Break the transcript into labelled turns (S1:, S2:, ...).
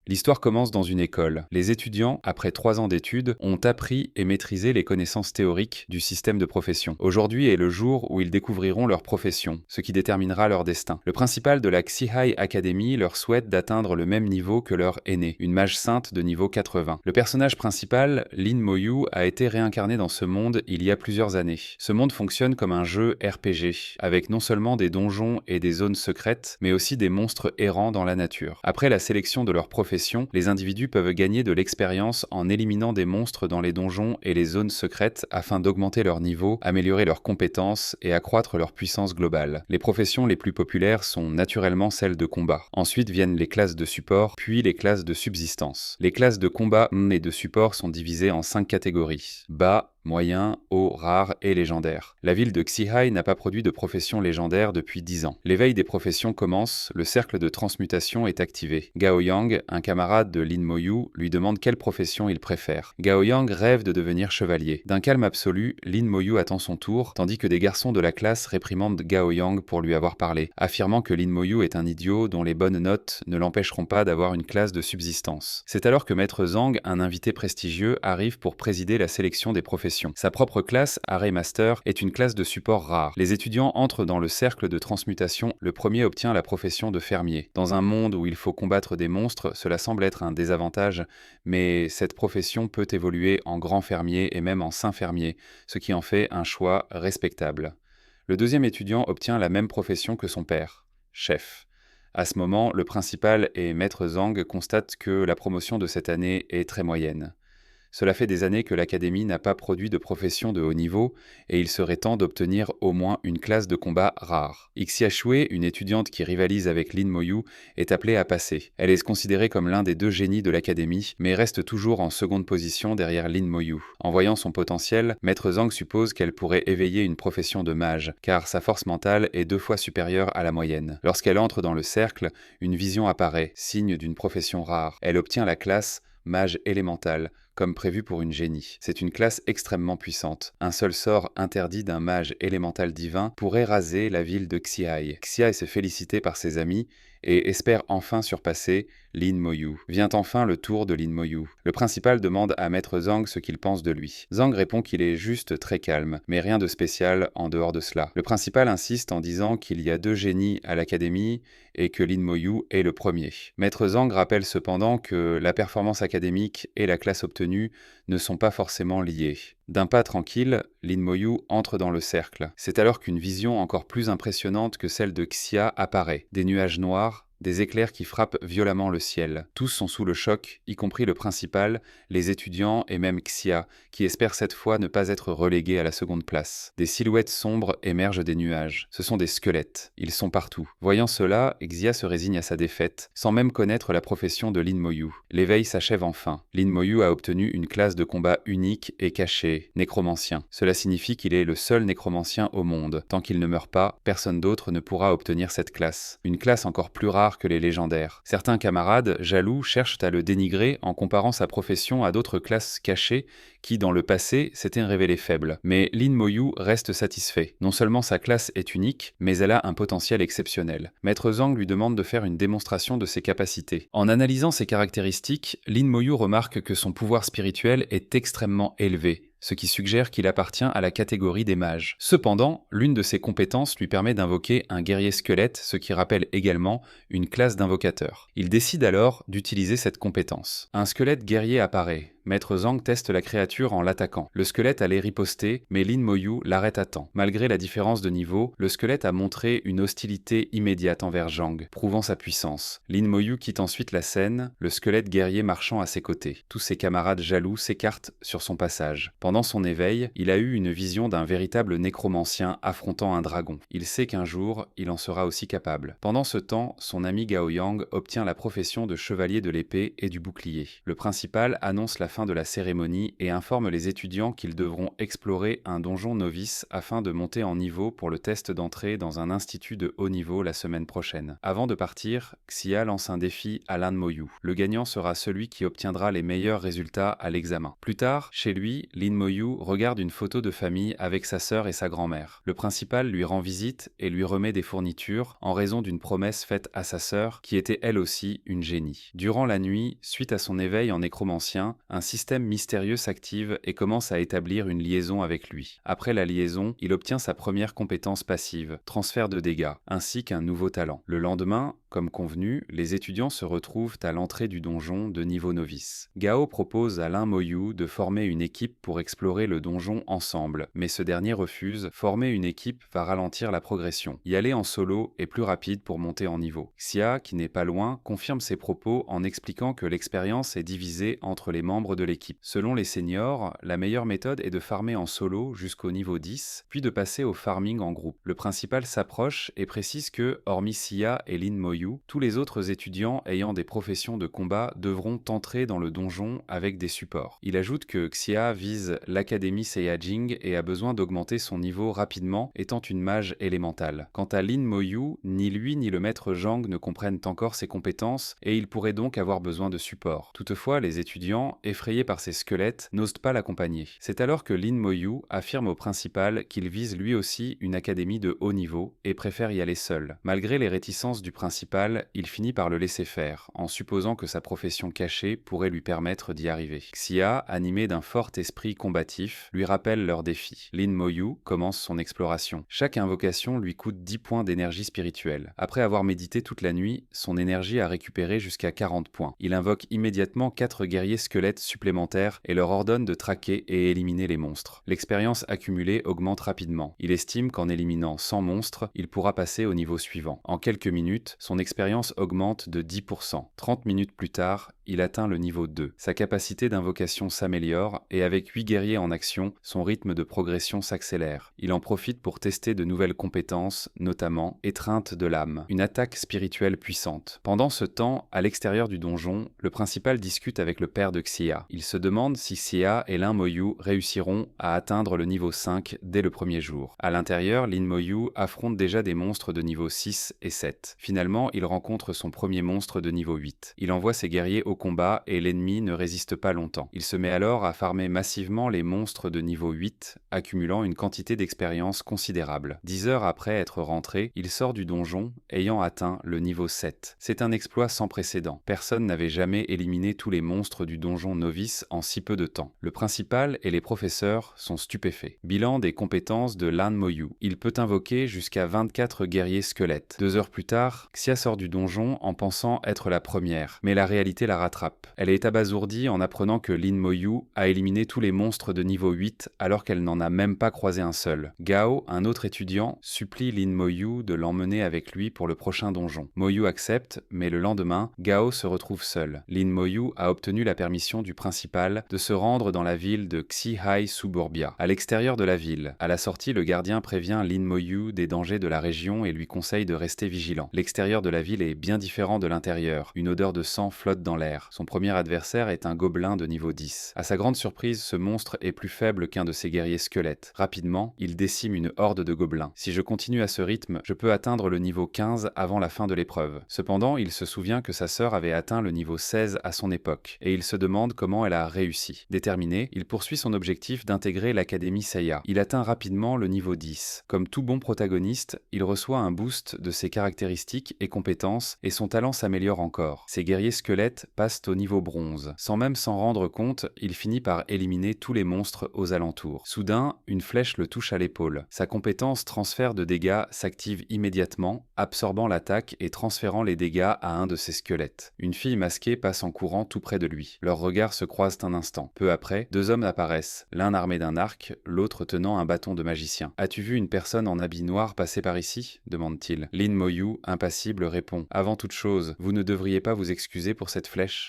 S1: L'histoire commence dans une école. Les étudiants, après 3 ans d'études, ont appris et maîtrisé les connaissances théoriques du système de profession. Aujourd'hui est le jour où ils découvriront leur profession, ce qui déterminera leur destin. Le principal de la Xihai Academy leur souhaite d'atteindre le même niveau que leur aîné, une mage sainte de niveau 80. Le personnage principal, Lin Moyu, a été réincarné dans ce monde il y a plusieurs années. Ce monde fonctionne comme un jeu RPG, avec non seulement des donjons et des zones secrètes, mais aussi des monstres errants dans la nature. Après la sélection de leur profession, les individus peuvent gagner de l'expérience en éliminant des monstres dans les donjons et les zones secrètes afin d'augmenter leur niveau, améliorer leurs compétences et accroître leur puissance globale. Les professions les plus populaires sont naturellement celles de combat. Ensuite viennent les classes de support, puis les classes de subsistance. Les classes de combat et de support sont divisées en 5 catégories. Bas, moyen, haut, rare et légendaire. La ville de Xihai n'a pas produit de profession légendaire depuis 10 ans. L'éveil des professions commence, le cercle de transmutation est activé. Gao Yang, un camarade de Lin Moyu, lui demande quelle profession il préfère. Gao Yang rêve de devenir chevalier. D'un calme absolu, Lin Moyu attend son tour, tandis que des garçons de la classe réprimandent Gao Yang pour lui avoir parlé, affirmant que Lin Moyu est un idiot dont les bonnes notes ne l'empêcheront pas d'avoir une classe de subsistance. C'est alors que Maître Zhang, un invité prestigieux, arrive pour présider la sélection des professions. Sa propre classe, Array Master, est une classe de support rare. Les étudiants entrent dans le cercle de transmutation. Le premier obtient la profession de fermier. Dans un monde où il faut combattre des monstres, cela semble être un désavantage, mais cette profession peut évoluer en grand fermier et même en saint fermier, ce qui en fait un choix respectable. Le deuxième étudiant obtient la même profession que son père, chef. À ce moment, le principal et Maître Zhang constatent que la promotion de cette année est très moyenne. Cela fait des années que l'Académie n'a pas produit de profession de haut niveau et il serait temps d'obtenir au moins une classe de combat rare. Xia Shui, une étudiante qui rivalise avec Lin Moyu, est appelée à passer. Elle est considérée comme l'un des 2 génies de l'Académie, mais reste toujours en seconde position derrière Lin Moyu. En voyant son potentiel, Maître Zhang suppose qu'elle pourrait éveiller une profession de mage, car sa force mentale est 2 fois supérieure à la moyenne. Lorsqu'elle entre dans le cercle, une vision apparaît, signe d'une profession rare. Elle obtient la classe mage élémental, comme prévu pour une génie. C'est une classe extrêmement puissante. Un seul sort interdit d'un mage élémental divin pourrait raser la ville de Xihai. Xia se félicité par ses amis et espère enfin surpasser Lin Moyu. Vient enfin le tour de Lin Moyu. Le principal demande à Maître Zhang ce qu'il pense de lui. Zhang répond qu'il est juste très calme, mais rien de spécial en dehors de cela. Le principal insiste en disant qu'il y a 2 génies à l'académie et que Lin Moyu est le premier. Maître Zhang rappelle cependant que la performance académique et la classe obtenue ne sont pas forcément liées. D'un pas tranquille, Lin Moyu entre dans le cercle. C'est alors qu'une vision encore plus impressionnante que celle de Xia apparaît. Des nuages noirs, des éclairs qui frappent violemment le ciel. Tous sont sous le choc, y compris le principal, les étudiants et même Xia, qui espère cette fois ne pas être relégué à la seconde place. Des silhouettes sombres émergent des nuages. Ce sont des squelettes. Ils sont partout. Voyant cela, Xia se résigne à sa défaite, sans même connaître la profession de Lin Moyu. L'éveil s'achève enfin. Lin Moyu a obtenu une classe de combat unique et cachée, nécromancien. Cela signifie qu'il est le seul nécromancien au monde. Tant qu'il ne meurt pas, personne d'autre ne pourra obtenir cette classe. Une classe encore plus rare que les légendaires. Certains camarades, jaloux, cherchent à le dénigrer en comparant sa profession à d'autres classes cachées qui, dans le passé, s'étaient révélées faibles. Mais Lin Moyu reste satisfait. Non seulement sa classe est unique, mais elle a un potentiel exceptionnel. Maître Zhang lui demande de faire une démonstration de ses capacités. En analysant ses caractéristiques, Lin Moyu remarque que son pouvoir spirituel est extrêmement élevé, ce qui suggère qu'il appartient à la catégorie des mages. Cependant, l'une de ses compétences lui permet d'invoquer un guerrier squelette, ce qui rappelle également une classe d'invocateur. Il décide alors d'utiliser cette compétence. Un squelette guerrier apparaît. Maître Zhang teste la créature en l'attaquant. Le squelette allait riposter, mais Lin Moyu l'arrête à temps. Malgré la différence de niveau, le squelette a montré une hostilité immédiate envers Zhang, prouvant sa puissance. Lin Moyu quitte ensuite la scène, le squelette guerrier marchant à ses côtés. Tous ses camarades jaloux s'écartent sur son passage. Pendant son éveil, il a eu une vision d'un véritable nécromancien affrontant un dragon. Il sait qu'un jour, il en sera aussi capable. Pendant ce temps, son ami Gao Yang obtient la profession de chevalier de l'épée et du bouclier. Le principal annonce la fin de la cérémonie et informe les étudiants qu'ils devront explorer un donjon novice afin de monter en niveau pour le test d'entrée dans un institut de haut niveau la semaine prochaine. Avant de partir, Xia lance un défi à Lin Moyu. Le gagnant sera celui qui obtiendra les meilleurs résultats à l'examen. Plus tard, chez lui, Lin Moyu regarde une photo de famille avec sa sœur et sa grand-mère. Le principal lui rend visite et lui remet des fournitures en raison d'une promesse faite à sa sœur qui était elle aussi une génie. Durant la nuit, suite à son éveil en nécromancien, un système mystérieux s'active et commence à établir une liaison avec lui. Après la liaison, il obtient sa première compétence passive, transfert de dégâts, ainsi qu'un nouveau talent. Le lendemain, comme convenu, les étudiants se retrouvent à l'entrée du donjon de niveau novice. Gao propose à Lin Moyu de former une équipe pour explorer le donjon ensemble, mais ce dernier refuse. Former une équipe va ralentir la progression. Y aller en solo est plus rapide pour monter en niveau. Xia, qui n'est pas loin, confirme ses propos en expliquant que l'expérience est divisée entre les membres de l'équipe. Selon les seniors, la meilleure méthode est de farmer en solo jusqu'au niveau 10, puis de passer au farming en groupe. Le principal s'approche et précise que, hormis Xia et Lin Moyu, tous les autres étudiants ayant des professions de combat devront entrer dans le donjon avec des supports. Il ajoute que Xia vise l'académie Saiyajing et a besoin d'augmenter son niveau rapidement, étant une mage élémentale. Quant à Lin Moyu, ni lui ni le maître Zhang ne comprennent encore ses compétences et il pourrait donc avoir besoin de support. Toutefois, les étudiants, effrayés par ces squelettes, n'osent pas l'accompagner. C'est alors que Lin Moyu affirme au principal qu'il vise lui aussi une académie de haut niveau et préfère y aller seul. Malgré les réticences du principal, il finit par le laisser faire, en supposant que sa profession cachée pourrait lui permettre d'y arriver. Xia, animé d'un fort esprit combatif, lui rappelle leur défi. Lin Moyu commence son exploration. Chaque invocation lui coûte 10 points d'énergie spirituelle. Après avoir médité toute la nuit, son énergie a récupéré jusqu'à 40 points. Il invoque immédiatement 4 guerriers squelettes supplémentaires et leur ordonne de traquer et éliminer les monstres. L'expérience accumulée augmente rapidement. Il estime qu'en éliminant 100 monstres, il pourra passer au niveau suivant. En quelques minutes, son expérience augmente de 10%. 30 minutes plus tard, il atteint le niveau 2. Sa capacité d'invocation s'améliore et avec 8 guerriers en action, son rythme de progression s'accélère. Il en profite pour tester de nouvelles compétences, notamment étreinte de l'âme, une attaque spirituelle puissante. Pendant ce temps, à l'extérieur du donjon, le principal discute avec le père de Xia. Il se demande si Xia et Lin Moyu réussiront à atteindre le niveau 5 dès le premier jour. À l'intérieur, Lin Moyu affronte déjà des monstres de niveau 6 et 7. Finalement, il rencontre son premier monstre de niveau 8. Il envoie ses guerriers au combat et l'ennemi ne résiste pas longtemps. Il se met alors à farmer massivement les monstres de niveau 8, accumulant une quantité d'expérience considérable. 10 heures après être rentré, il sort du donjon, ayant atteint le niveau 7. C'est un exploit sans précédent. Personne n'avait jamais éliminé tous les monstres du donjon novice en si peu de temps. Le principal et les professeurs sont stupéfaits. Bilan des compétences de Lin Moyu. Il peut invoquer jusqu'à 24 guerriers squelettes. 2 heures plus tard, Xia sort du donjon en pensant être la première, mais la réalité la rattrape. Elle est abasourdie en apprenant que Lin Moyu a éliminé tous les monstres de niveau 8 alors qu'elle n'en a même pas croisé un seul. Gao, un autre étudiant, supplie Lin Moyu de l'emmener avec lui pour le prochain donjon. Moyu accepte, mais le lendemain, Gao se retrouve seul. Lin Moyu a obtenu la permission du principal de se rendre dans la ville de Xihai Suburbia, à l'extérieur de la ville. À la sortie, le gardien prévient Lin Moyu des dangers de la région et lui conseille de rester vigilant. L'extérieur de la ville est bien différent de l'intérieur. Une odeur de sang flotte dans l'air. Son premier adversaire est un gobelin de niveau 10. À sa grande surprise, ce monstre est plus faible qu'un de ses guerriers squelettes. Rapidement, il décime une horde de gobelins. Si je continue à ce rythme, je peux atteindre le niveau 15 avant la fin de l'épreuve. Cependant, il se souvient que sa sœur avait atteint le niveau 16 à son époque, et il se demande comment elle a réussi. Déterminé, il poursuit son objectif d'intégrer l'Académie Seiya. Il atteint rapidement le niveau 10. Comme tout bon protagoniste, il reçoit un boost de ses caractéristiques et compétences, et son talent s'améliore encore. Ses guerriers squelettes passent au niveau bronze. Sans même s'en rendre compte, il finit par éliminer tous les monstres aux alentours. Soudain, une flèche le touche à l'épaule. Sa compétence transfert de dégâts s'active immédiatement, absorbant l'attaque et transférant les dégâts à un de ses squelettes. Une fille masquée passe en courant tout près de lui. Leurs regards se croisent un instant. Peu après, 2 hommes apparaissent, l'un armé d'un arc, l'autre tenant un bâton de magicien. « As-tu vu une personne en habit noir passer par ici ?» demande-t-il. Lin Moyu, impassible, répond « Avant toute chose, vous ne devriez pas vous excuser pour cette flèche ?»